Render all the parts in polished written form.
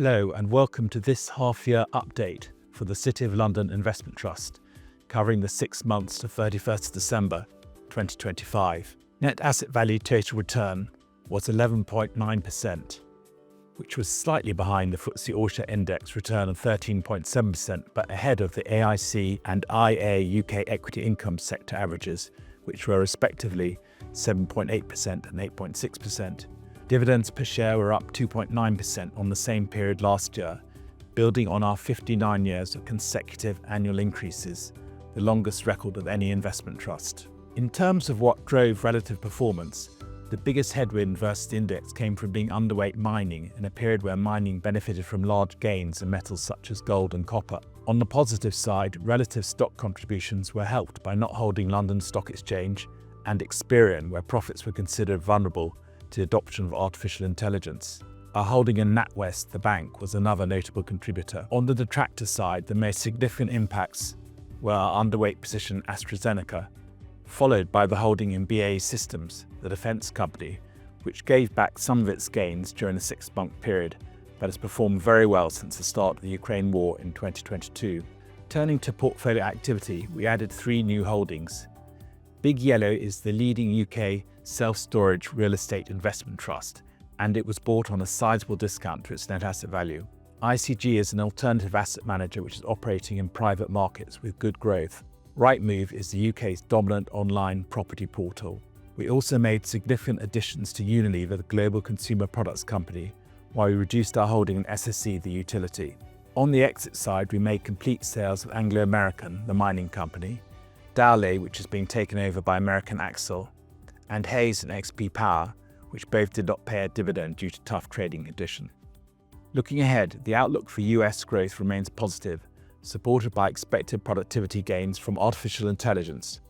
Hello and welcome to this half-year update for the City of London Investment Trust, covering the 6 months to 31st December 2025. Net asset value total return was 11.9%, which was slightly behind the FTSE All-Share Index return of 13.7%, but ahead of the AIC and IA UK equity income sector averages, which were respectively 7.8% and 8.6%. Dividends per share were up 2.9% on the same period last year, building on our 59 years of consecutive annual increases, the longest record of any investment trust. In terms of what drove relative performance, the biggest headwind versus the index came from being underweight mining in a period where mining benefited from large gains in metals such as gold and copper. On the positive side, relative stock contributions were helped by not holding London Stock Exchange and Experian, where profits were considered vulnerable to the adoption of artificial intelligence. Our holding in NatWest, the bank, was another notable contributor. On the detractor side, the most significant impacts were our underweight position AstraZeneca, followed by the holding in BAE Systems, the defence company, which gave back some of its gains during the 6-month period, but has performed very well since the start of the Ukraine war in 2022. Turning to portfolio activity, we added 3 new holdings. Big Yellow is the leading UK self-storage real estate investment trust, and it was bought on a sizable discount to its net asset value. ICG is an alternative asset manager which is operating in private markets with good growth. Rightmove is the UK's dominant online property portal. We also made significant additions to Unilever, the global consumer products company, while we reduced our holding in SSE, the utility. On the exit side, we made complete sales of Anglo American, the mining company, Dowlais, which is being taken over by American Axle, and Hayes and XP Power, which both did not pay a dividend due to tough trading conditions. Looking ahead, the outlook for US growth remains positive, supported by expected productivity gains from artificial intelligence,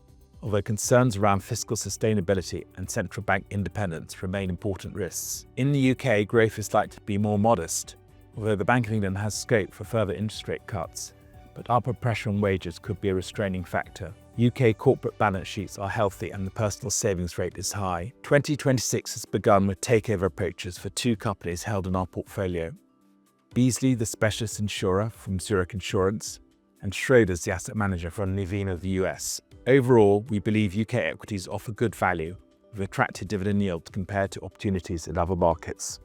although concerns around fiscal sustainability and central bank independence remain important risks. In the UK, growth is likely to be more modest, although the Bank of England has scope for further interest rate cuts, but upward pressure on wages could be a restraining factor. UK corporate balance sheets are healthy and the personal savings rate is high. 2026 has begun with takeover approaches for 2 companies held in our portfolio: Beazley, the specialist insurer from Zurich Insurance, and Schroders, the asset manager from Nuveen of the US. Overall, we believe UK equities offer good value with attractive dividend yields compared to opportunities in other markets.